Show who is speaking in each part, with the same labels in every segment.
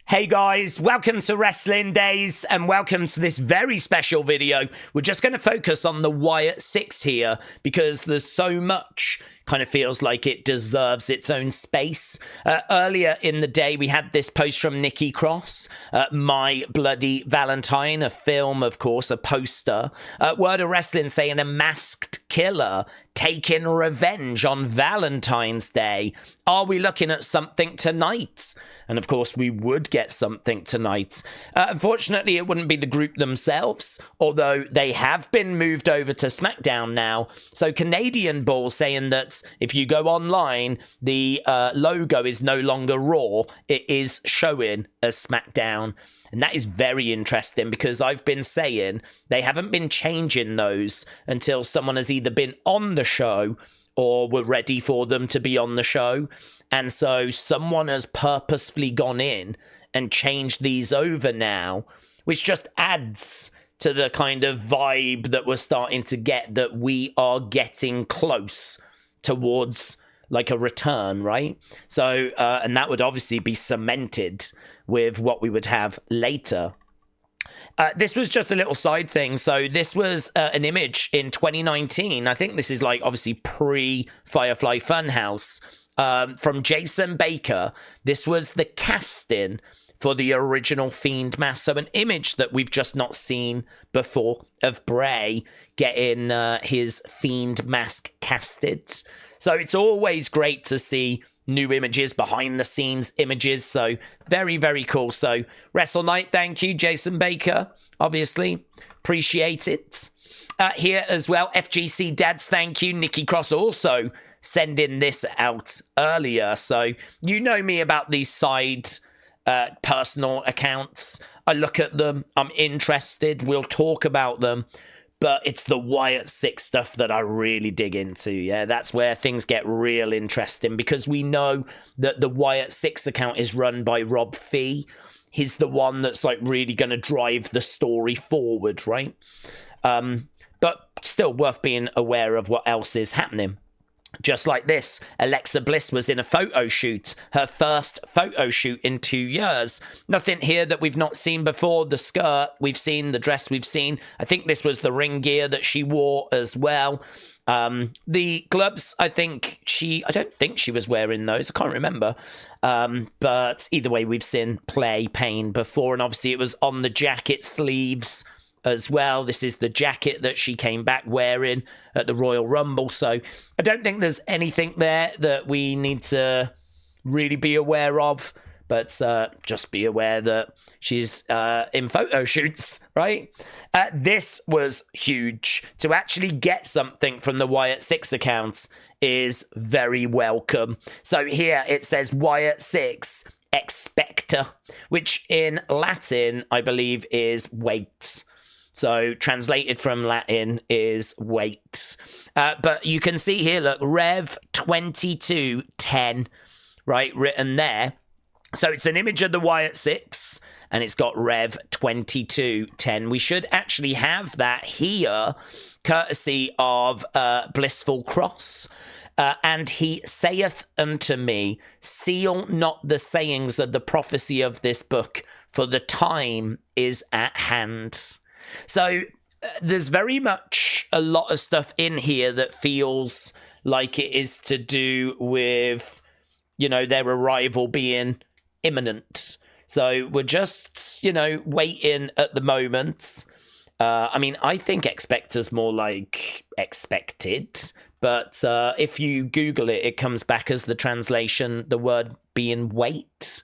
Speaker 1: Hey guys, welcome to Wrestling Daze and welcome to this very special video. We're just going to focus on the Wyatt Sicks here because there's so much kind of feels like it deserves its own space. Earlier in the day, we had this post from Nikki Cross, My Bloody Valentine, a film, of course, a poster. Word of Wrestling saying a masked killer taking revenge on Valentine's Day. Are we looking at something tonight? And of course, we would get something tonight. Unfortunately, it wouldn't be the group themselves, although they have been moved over to Smackdown now. So Canadian Ball saying that if you go online, the logo is no longer Raw. It is showing as Smackdown. And that is very interesting because I've been saying they haven't been changing those until someone has either been on the show or were ready for them to be on the show. And so someone has purposefully gone in and changed these over now, which just adds to the kind of vibe that we're starting to get that we are getting close towards like a return, right? So, and that would obviously be cemented with what we would have later. This was just a little side thing. So this was an image in 2019. I think this is like obviously pre-Firefly Funhouse from Jason Baker. This was the casting for the original Fiend mask. So an image that we've just not seen before of Bray getting his Fiend mask casted. So it's always great to see new images, behind the scenes images. So very, very cool. So Wrestle Night, thank you, Jason Baker, obviously. Appreciate it. Here as well, FGC Dads, thank you. Nikki Cross also sending this out earlier. So you know me about these side personal accounts. I look at them. I'm interested. We'll talk about them. But it's the Wyatt Sicks stuff that I really dig into. Yeah, that's where things get real interesting because we know that the Wyatt Sicks account is run by Rob Fee. He's the one that's like really going to drive the story forward, right? But still worth being aware of what else is happening. Just like this, Alexa Bliss was in a photo shoot, her first photo shoot in 2 years. Nothing here that we've not seen before. The skirt we've seen, the dress we've seen. I think this was the ring gear that she wore as well. The gloves, I don't think she was wearing those. I can't remember. But either way, we've seen play pain before. And obviously it was on the jacket sleeves as well. This is the jacket that she came back wearing at the Royal Rumble. So I don't think there's anything there that we need to really be aware of, but just be aware that she's in photo shoots, right? This was huge. To actually get something from the Wyatt Sicks account is very welcome. So here it says Wyatt Sicks Expecta, which in Latin, I believe, is wait. So translated from Latin is wait. But you can see here, look, Rev 2210, right, written there. So it's an image of the Wyatt Sicks, and it's got Rev 2210. We should actually have that here, courtesy of Blissful Cross. And he saith unto me, seal not the sayings of the prophecy of this book, for the time is at hand. So there's very much a lot of stuff in here that feels like it is to do with, you know, their arrival being imminent. So we're just, you know, waiting at the moment. I mean, I think Expecta's more like expected, but if you Google it, it comes back as the translation, the word being wait.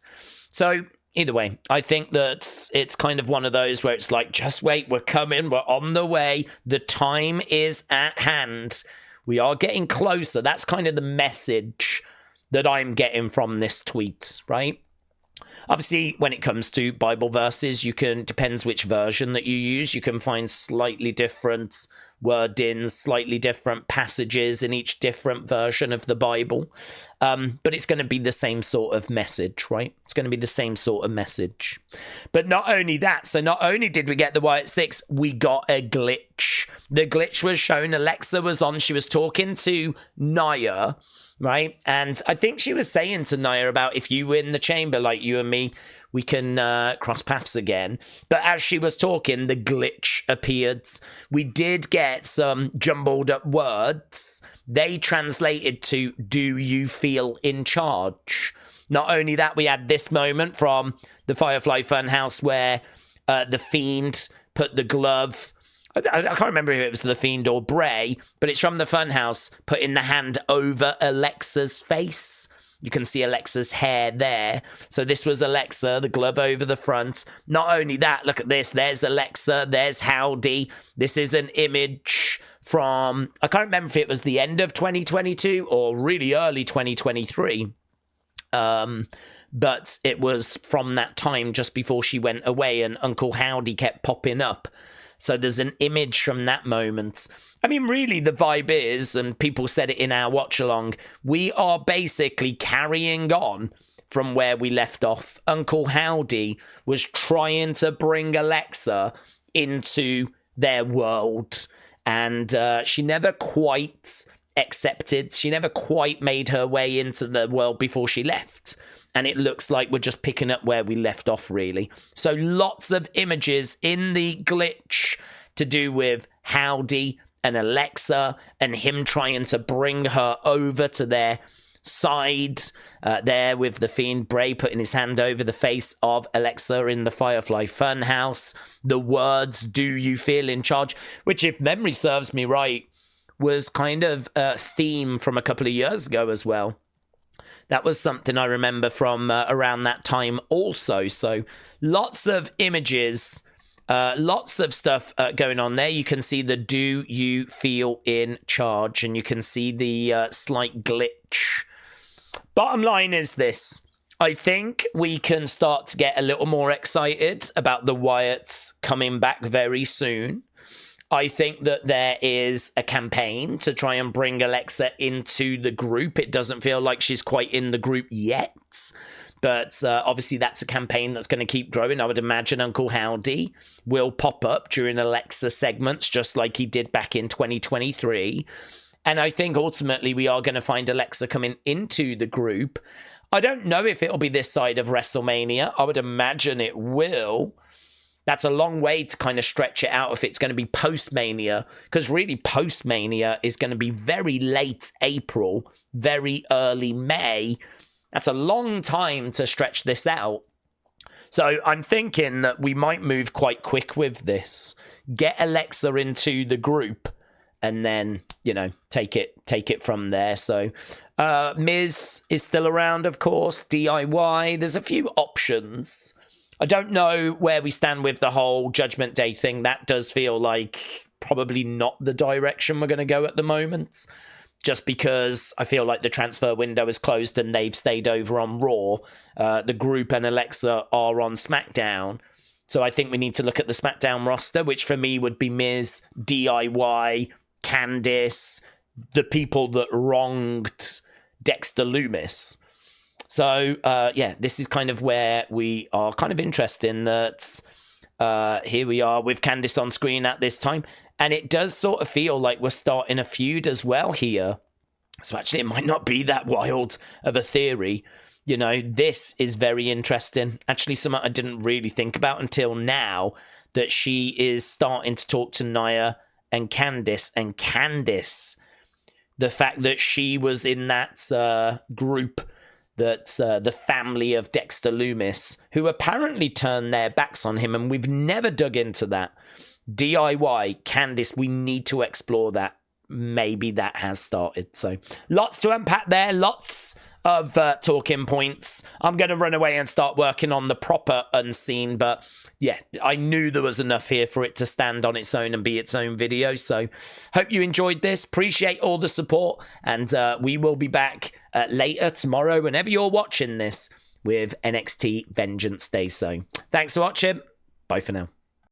Speaker 1: So either way, I think that it's kind of one of those where it's like, just wait, we're coming, we're on the way, the time is at hand, we are getting closer. That's kind of the message that I'm getting from this tweet, right? Obviously, when it comes to Bible verses, depends which version that you use, you can find slightly different wordings, slightly different passages in each different version of the Bible. But it's going to be the same sort of message, right? It's going to be the same sort of message. But not only that, so not only did we get the Wyatt Sicks, we got a glitch. the glitch was shown. Alexa was on. She was talking to Nia, right? And I think she was saying to Nia about, if you win the chamber, like you and me, we can cross paths again. But as she was talking, the glitch appeared. We did get some jumbled up words. They translated to, do you feel in charge? Not only that, we had this moment from the Firefly Funhouse where the Fiend put the glove, I can't remember if it was the Fiend or Bray, but it's from the Funhouse, putting the hand over Alexa's face. You can see Alexa's hair there. So this was Alexa, the glove over the front. Not only that, look at this. There's Alexa. There's Howdy. This is an image from, I can't remember if it was the end of 2022 or really early 2023. But it was from that time just before she went away, and Uncle Howdy kept popping up. So there's an image from that moment. I mean, really, the vibe is, and people said it in our watch-along, we are basically carrying on from where we left off. Uncle Howdy was trying to bring Alexa into their world, and she never quite accepted. She never quite made her way into the world before she left. And it looks like we're just picking up where we left off, really. So lots of images in the glitch to do with Howdy and Alexa and him trying to bring her over to their side. There with the Fiend, Bray putting his hand over the face of Alexa in the Firefly Funhouse. The words, do you feel in charge? Which, if memory serves me right, was kind of a theme from a couple of years ago as well. That was something I remember from around that time also. So lots of images, lots of stuff going on there. You can see the do you feel in charge, and you can see the slight glitch. Bottom line is this. I think we can start to get a little more excited about the Wyatts coming back very soon. I think that there is a campaign to try and bring Alexa into the group. It doesn't feel like she's quite in the group yet. But obviously that's a campaign that's going to keep growing. I would imagine Uncle Howdy will pop up during Alexa segments, just like he did back in 2023. And I think ultimately we are going to find Alexa coming into the group. I don't know if it'll be this side of WrestleMania. I would imagine it will. That's a long way to kind of stretch it out if it's going to be post-Mania, because really post-Mania is going to be very late April, very early May. That's a long time to stretch this out. So I'm thinking that we might move quite quick with this. Get Alexa into the group and then, you know, take it from there. So Miz is still around, of course. DIY. There's a few options. I don't know where we stand with the whole Judgment Day thing. That does feel like probably not the direction we're going to go at the moment. Just because I feel like the transfer window is closed and they've stayed over on Raw. The group and Alexa are on Smackdown. So I think we need to look at the Smackdown roster, which for me would be Miz, DIY, Candice, the people that wronged Dexter Lumis. So, yeah, this is kind of where we are kind of interested in that. Here we are with Candice on screen at this time. And it does sort of feel like we're starting a feud as well here. So actually, it might not be that wild of a theory. You know, this is very interesting. Actually, something I didn't really think about until now, that she is starting to talk to Nia and Candice. And Candice, the fact that she was in that group, that the family of Dexter Lumis, who apparently turned their backs on him, and we've never dug into that. DIY, Candice, we need to explore that. Maybe that has started. So lots to unpack there, lots of talking points. I'm going to run away and start working on the proper unseen, but yeah, I knew there was enough here for it to stand on its own and be its own video. So hope you enjoyed this. Appreciate all the support, and we will be back later tomorrow, whenever you're watching this, with NXT Vengeance Day. So thanks for watching. Bye for now.